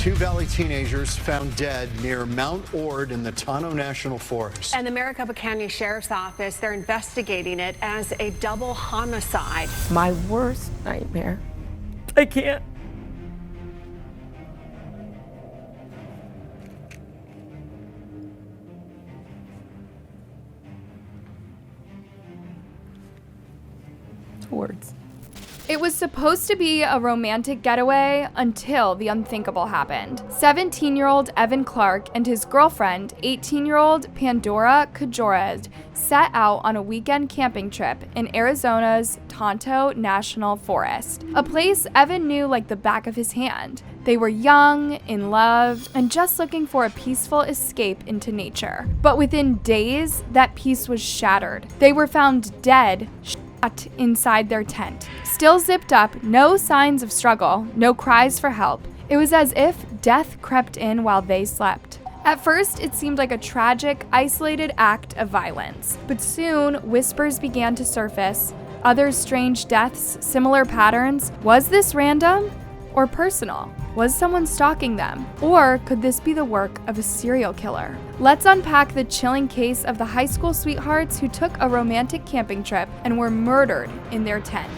Two Valley teenagers found dead near Mount Ord in the Tonto National Forest. And the Maricopa County Sheriff's Office, they're investigating it as a double homicide. My worst nightmare. I can't. Words. It was supposed to be a romantic getaway until the unthinkable happened. 17-year-old Evan Clark and his girlfriend, 18-year-old Pandora Kajorad, set out on a weekend camping trip in Arizona's Tonto National Forest, a place Evan knew like the back of his hand. They were young, in love, and just looking for a peaceful escape into nature. But within days, that peace was shattered. They were found dead, inside their tent. Still zipped up, no signs of struggle, no cries for help. It was as if death crept in while they slept. At first, it seemed like a tragic, isolated act of violence. But soon, whispers began to surface. Other strange deaths, similar patterns. Was this random or personal? Was someone stalking them? Or could this be the work of a serial killer? Let's unpack the chilling case of the high school sweethearts who took a romantic camping trip and were murdered in their tent.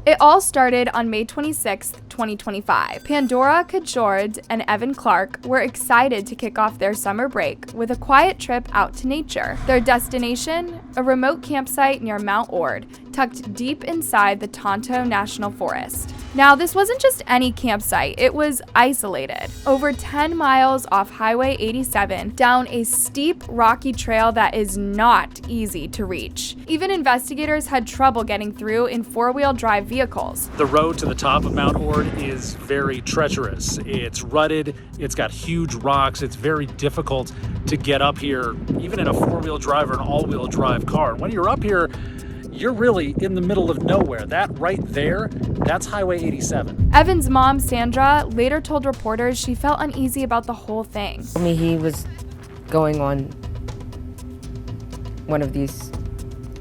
It all started on May 26, 2025. Pandora Kajord and Evan Clark were excited to kick off their summer break with a quiet trip out to nature. Their destination? A remote campsite near Mount Ord, tucked deep inside the Tonto National Forest. Now, this wasn't just any campsite, it was isolated. Over 10 miles off Highway 87, down a steep, rocky trail that is not easy to reach. Even investigators had trouble getting through in four-wheel drive vehicles. The road to the top of Mount Ord is very treacherous. It's rutted, it's got huge rocks, it's very difficult to get up here, even in a four-wheel drive or an all-wheel drive car. When you're up here, you're really in the middle of nowhere. That right there, that's Highway 87. Evan's mom, Sandra, later told reporters she felt uneasy about the whole thing. Told me he was going on one of these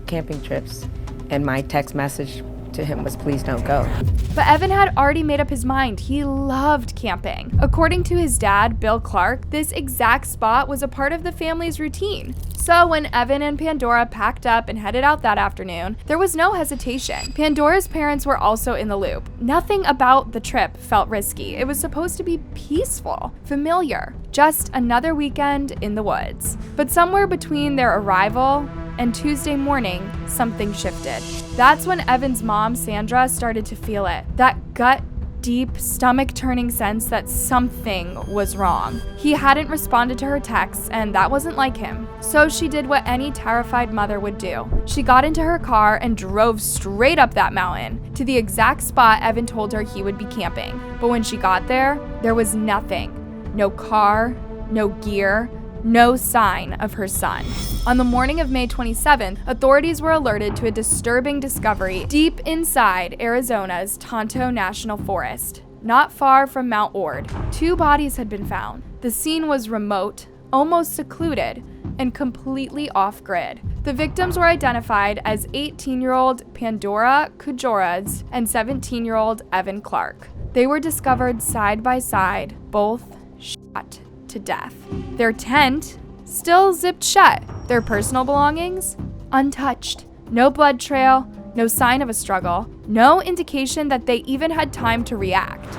camping trips, and my text message to him was, please don't go. But Evan had already made up his mind. He loved camping. According to his dad, Bill Clark, this exact spot was a part of the family's routine. So when Evan and Pandora packed up and headed out that afternoon, there was no hesitation. Pandora's parents were also in the loop. Nothing about the trip felt risky. It was supposed to be peaceful, familiar, just another weekend in the woods. But somewhere between their arrival and Tuesday morning, something shifted. That's when Evan's mom, Sandra, started to feel it. That gut deep, stomach-turning sense that something was wrong. He hadn't responded to her texts, and that wasn't like him. So she did what any terrified mother would do. She got into her car and drove straight up that mountain to the exact spot Evan told her he would be camping. But when she got there was nothing. No car, no gear, no sign of her son. On the morning of May 27th, authorities were alerted to a disturbing discovery deep inside Arizona's Tonto National Forest, not far from Mount Ord. Two bodies had been found. The scene was remote, almost secluded, and completely off-grid. The victims were identified as 18-year-old Pandora Kajorad and 17-year-old Evan Clark. They were discovered side by side, both shot to death. Their tent still zipped shut. Their personal belongings untouched. No blood trail, no sign of a struggle, no indication that they even had time to react.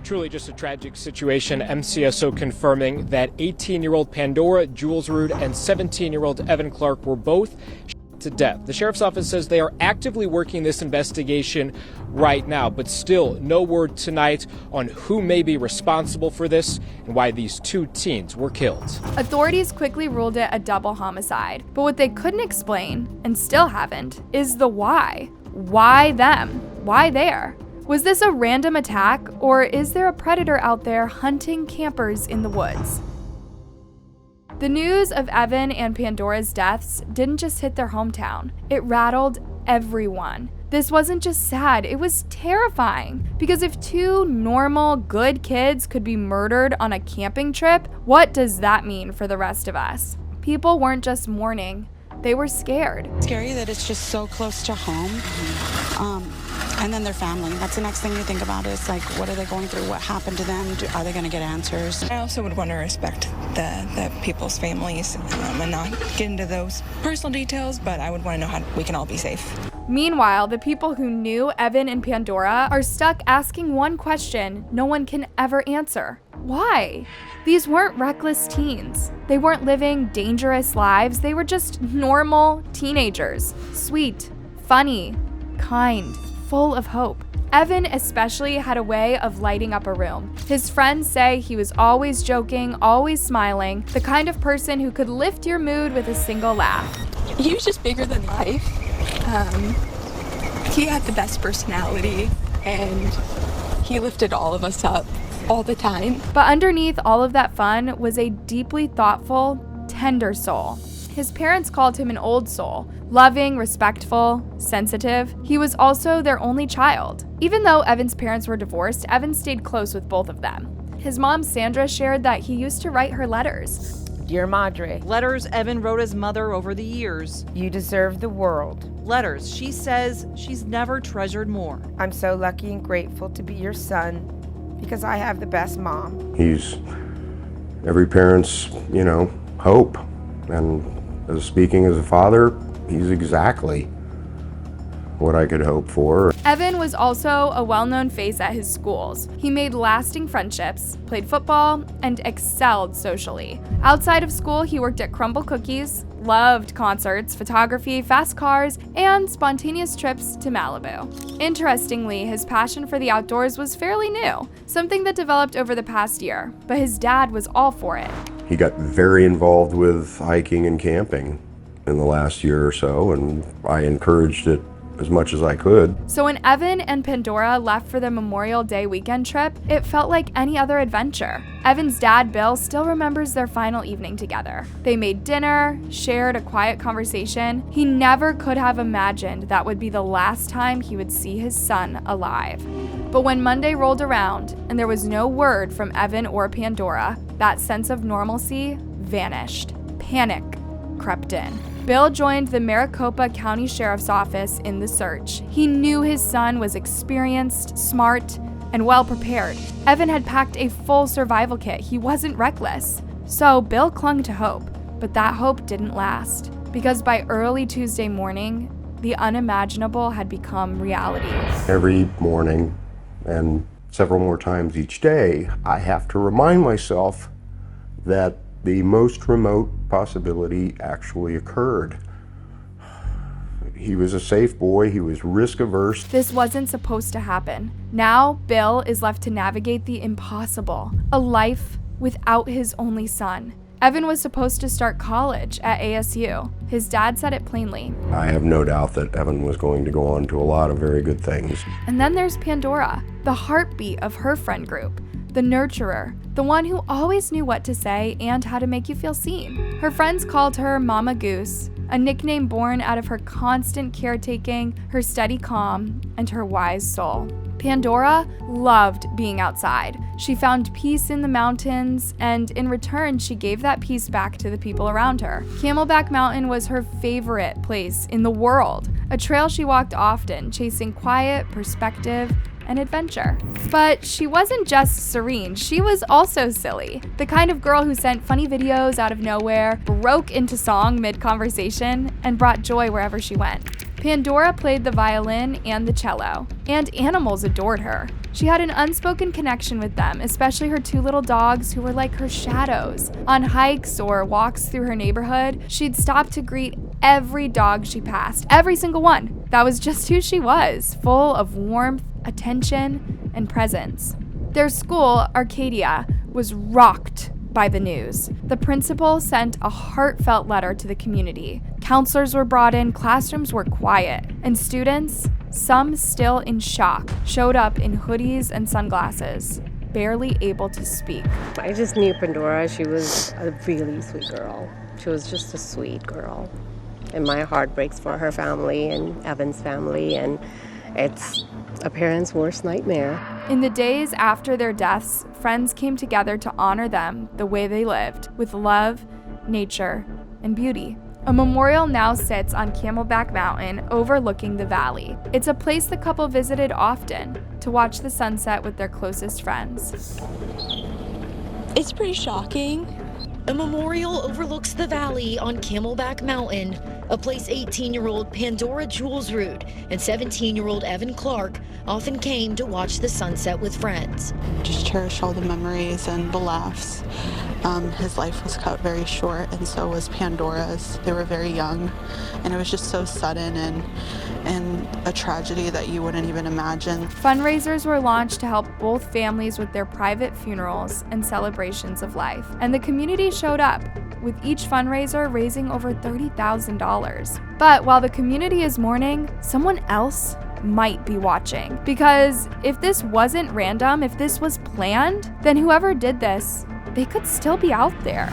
Truly just a tragic situation. MCSO confirming that 18-year-old Pandora Julesrud and 17-year-old Evan Clark were both shot to death. The sheriff's office says they are actively working this investigation right now, but still no word tonight on who may be responsible for this and why these two teens were killed. Authorities quickly ruled it a double homicide, but what they couldn't explain, and still haven't, is the why. Why them? Why there? Was this a random attack, or is there a predator out there hunting campers in the woods? The news of Evan and Pandora's deaths didn't just hit their hometown. It rattled everyone. This wasn't just sad, it was terrifying. Because if two normal, good kids could be murdered on a camping trip, what does that mean for the rest of us? People weren't just mourning, they were scared. Scary that it's just so close to home. And then their family. That's the next thing you think about is like, what are they going through? What happened to them? Are they going to get answers? I also would want to respect the people's families and not get into those personal details, but I would want to know how we can all be safe. Meanwhile, the people who knew Evan and Pandora are stuck asking one question no one can ever answer. Why? These weren't reckless teens. They weren't living dangerous lives. They were just normal teenagers. Sweet, funny, kind, full of hope. Evan especially had a way of lighting up a room. His friends say he was always joking, always smiling, the kind of person who could lift your mood with a single laugh. He was just bigger than life. He had the best personality, and he lifted all of us up all the time. But underneath all of that fun was a deeply thoughtful, tender soul. His parents called him an old soul, loving, respectful, sensitive. He was also their only child. Even though Evan's parents were divorced, Evan stayed close with both of them. His mom, Sandra, shared that he used to write her letters. Dear Madre, Letters Evan wrote his mother over the years. you deserve the world. Letters she says she's never treasured more. I'm so lucky and grateful to be your son because I have the best mom. He's every parent's, hope. And speaking as a father, he's exactly what I could hope for. Evan was also a well-known face at his schools. He made lasting friendships, played football, and excelled socially. Outside of school, he worked at Crumble Cookies, loved concerts, photography, fast cars, and spontaneous trips to Malibu. Interestingly, his passion for the outdoors was fairly new, something that developed over the past year, but his dad was all for it. He got very involved with hiking and camping in the last year or so, and I encouraged it as much as I could. So when Evan and Pandora left for the Memorial Day weekend trip, it felt like any other adventure. Evan's dad, Bill, still remembers their final evening together. They made dinner, shared a quiet conversation. He never could have imagined that would be the last time he would see his son alive. But when Monday rolled around and there was no word from Evan or Pandora, that sense of normalcy vanished. Panic crept in. Bill joined the Maricopa County Sheriff's Office in the search. He knew his son was experienced, smart, and well prepared. Evan had packed a full survival kit. He wasn't reckless. So Bill clung to hope, but that hope didn't last. Because by early Tuesday morning, the unimaginable had become reality. Every morning and several more times each day, I have to remind myself that the most remote possibility actually occurred. He was a safe boy, he was risk averse. This wasn't supposed to happen. Now, Bill is left to navigate the impossible, a life without his only son. Evan was supposed to start college at ASU. His dad said it plainly. I have no doubt that Evan was going to go on to a lot of very good things. And then there's Pandora, the heartbeat of her friend group. The nurturer, the one who always knew what to say and how to make you feel seen. Her friends called her Mama Goose, a nickname born out of her constant caretaking, her steady calm, and her wise soul. Pandora loved being outside. She found peace in the mountains, and in return, she gave that peace back to the people around her. Camelback Mountain was her favorite place in the world, a trail she walked often, chasing quiet, perspective, and adventure. But she wasn't just serene, she was also silly. The kind of girl who sent funny videos out of nowhere, broke into song mid-conversation, and brought joy wherever she went. Pandora played the violin and the cello, and animals adored her. She had an unspoken connection with them, especially her two little dogs who were like her shadows. On hikes or walks through her neighborhood, she'd stop to greet every dog she passed, every single one. That was just who she was, full of warmth, attention, and presence. Their school, Arcadia, was rocked by the news. The principal sent a heartfelt letter to the community. Counselors were brought in, classrooms were quiet, and students, some still in shock, showed up in hoodies and sunglasses, barely able to speak. I just knew Pandora. She was a really sweet girl. She was just a sweet girl. And my heart breaks for her family and Evan's family, and it's a parent's worst nightmare. In the days after their deaths, friends came together to honor them the way they lived, with love, nature, and beauty. A memorial now sits on Camelback Mountain overlooking the valley. It's a place the couple visited often to watch the sunset with their closest friends. It's pretty shocking. A memorial overlooks the valley on Camelback Mountain, a place 18-year-old Pandora Julesrud and 17-year-old Evan Clark often came to watch the sunset with friends. Just cherish all the memories and the laughs. His life was cut very short, and so was Pandora's. They were very young, and it was just so sudden and a tragedy that you wouldn't even imagine. Fundraisers were launched to help both families with their private funerals and celebrations of life, and the community showed up, with each fundraiser raising over $30,000. But while the community is mourning, someone else might be watching. Because if this wasn't random, if this was planned, then whoever did this, they could still be out there.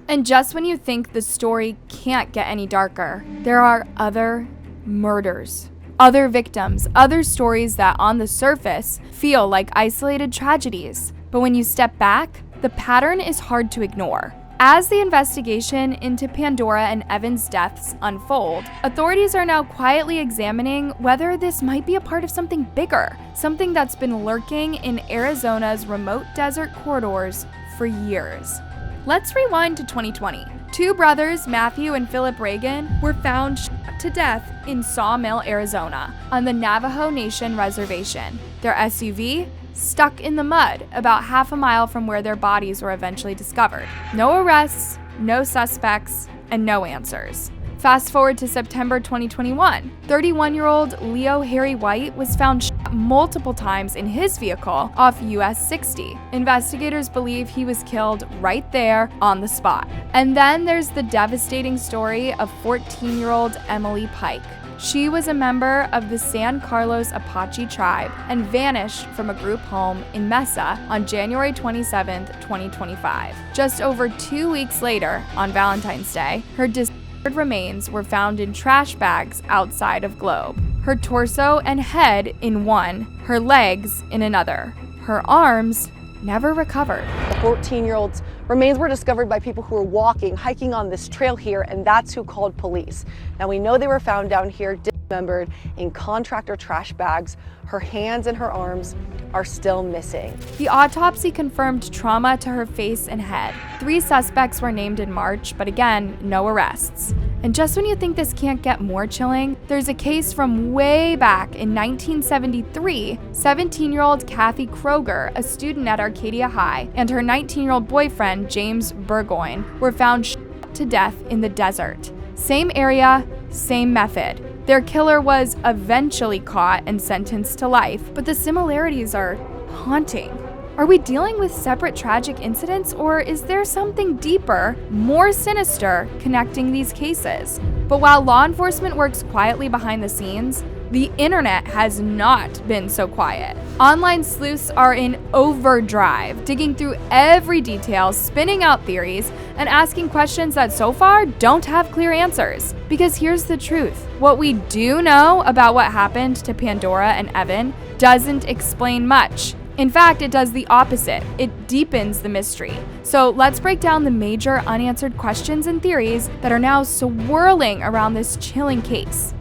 And just when you think the story can't get any darker, there are other murders, other victims, other stories that on the surface feel like isolated tragedies. But when you step back, the pattern is hard to ignore. As the investigation into Pandora and Evan's deaths unfold, authorities are now quietly examining whether this might be a part of something bigger, something that's been lurking in Arizona's remote desert corridors for years. Let's rewind to 2020. Two brothers, Matthew and Philip Reagan, were found shot to death in Sawmill, Arizona, on the Navajo Nation reservation. Their SUV stuck in the mud about half a mile from where their bodies were eventually discovered. No arrests, no suspects, and no answers. Fast forward to September 2021. 31-year-old Leo Harry White was found shot multiple times in his vehicle off US 60. Investigators believe he was killed right there on the spot. And then there's the devastating story of 14-year-old Emily Pike. She was a member of the San Carlos Apache tribe and vanished from a group home in Mesa on January 27, 2025. Just over 2 weeks later, on Valentine's Day, her disappeared remains were found in trash bags outside of Globe. Her torso and head in one, her legs in another. Her arms never recovered. The 14-year-old's remains were discovered by people who were hiking on this trail here, and that's who called police. Now we know they were found down here dismembered in contractor trash bags. Her hands and her arms are still missing. The autopsy confirmed trauma to her face and head. 3 suspects were named in March, but again, no arrests. And just when you think this can't get more chilling, there's a case from way back in 1973. 17-year-old Kathy Kroger, a student at Arcadia High, and her 19-year-old boyfriend, James Burgoyne, were found shot to death in the desert. Same area, same method. Their killer was eventually caught and sentenced to life, but the similarities are haunting. Are we dealing with separate tragic incidents, or is there something deeper, more sinister, connecting these cases? But while law enforcement works quietly behind the scenes, the internet has not been so quiet. Online sleuths are in overdrive, digging through every detail, spinning out theories, and asking questions that so far don't have clear answers. Because here's the truth. What we do know about what happened to Pandora and Evan doesn't explain much. In fact, it does the opposite. It deepens the mystery. So let's break down the major unanswered questions and theories that are now swirling around this chilling case.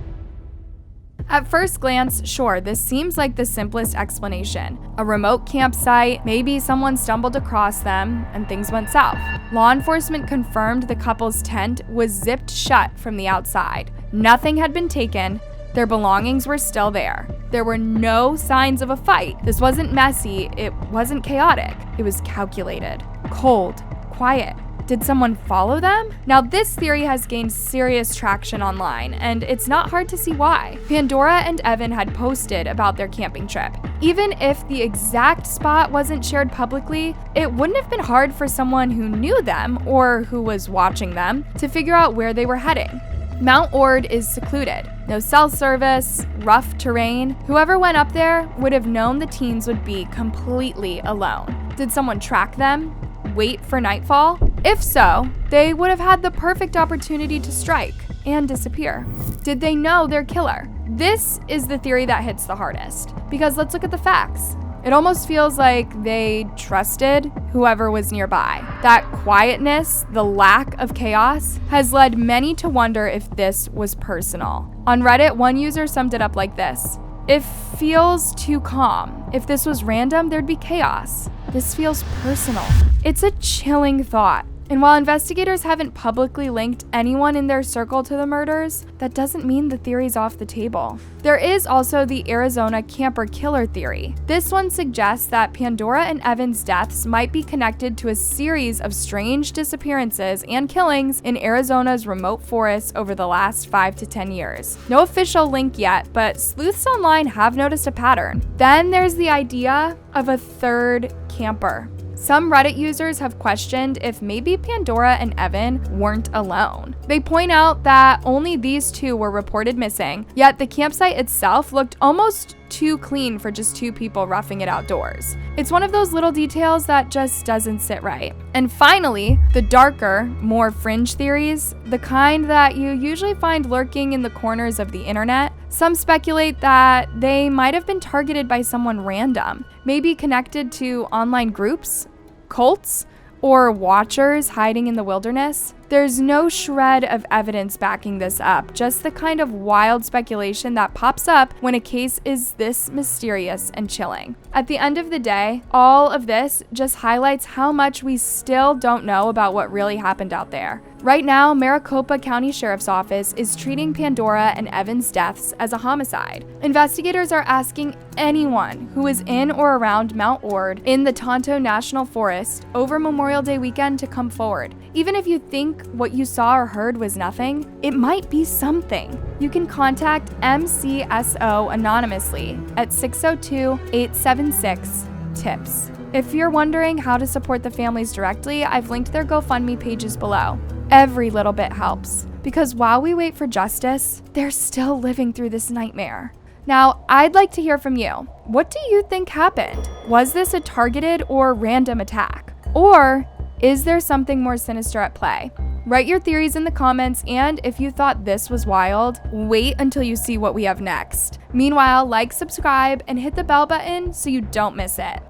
At first glance, sure, this seems like the simplest explanation. A remote campsite, maybe someone stumbled across them and things went south. Law enforcement confirmed the couple's tent was zipped shut from the outside. Nothing had been taken. Their belongings were still there. There were no signs of a fight. This wasn't messy, it wasn't chaotic. It was calculated, cold, quiet. Did someone follow them? Now this theory has gained serious traction online, and it's not hard to see why. Pandora and Evan had posted about their camping trip. Even if the exact spot wasn't shared publicly, it wouldn't have been hard for someone who knew them or who was watching them to figure out where they were heading. Mount Ord is secluded. No cell service, rough terrain. Whoever went up there would have known the teens would be completely alone. Did someone track them? Wait for nightfall? If so, they would have had the perfect opportunity to strike and disappear. Did they know their killer? This is the theory that hits the hardest. Because let's look at the facts. It almost feels like they trusted whoever was nearby. That quietness, the lack of chaos, has led many to wonder if this was personal. On Reddit, one user summed it up like this: "It feels too calm. If this was random, there'd be chaos. This feels personal." It's a chilling thought. And while investigators haven't publicly linked anyone in their circle to the murders, that doesn't mean the theory's off the table. There is also the Arizona camper killer theory. This one suggests that Pandora and Evan's deaths might be connected to a series of strange disappearances and killings in Arizona's remote forests over the last 5 to 10 years. No official link yet, but sleuths online have noticed a pattern. Then there's the idea of a third camper. Some Reddit users have questioned if maybe Pandora and Evan weren't alone. They point out that only these two were reported missing, yet the campsite itself looked almost too clean for just two people roughing it outdoors. It's one of those little details that just doesn't sit right. And finally, the darker, more fringe theories, the kind that you usually find lurking in the corners of the internet. Some speculate that they might have been targeted by someone random, maybe connected to online groups, cults, or watchers hiding in the wilderness. There's no shred of evidence backing this up, just the kind of wild speculation that pops up when a case is this mysterious and chilling. At the end of the day, all of this just highlights how much we still don't know about what really happened out there. Right now, Maricopa County Sheriff's Office is treating Pandora and Evan's deaths as a homicide. Investigators are asking anyone who is in or around Mount Ord in the Tonto National Forest over Memorial Day weekend to come forward. Even if you think what you saw or heard was nothing, it might be something. You can contact MCSO anonymously at 602-876-TIPS. If you're wondering how to support the families directly, I've linked their GoFundMe pages below. Every little bit helps, because while we wait for justice, they're still living through this nightmare. Now, I'd like to hear from you. What do you think happened? Was this a targeted or random attack? Or is there something more sinister at play? Write your theories in the comments, and if you thought this was wild, wait until you see what we have next. Meanwhile, like, subscribe, and hit the bell button so you don't miss it.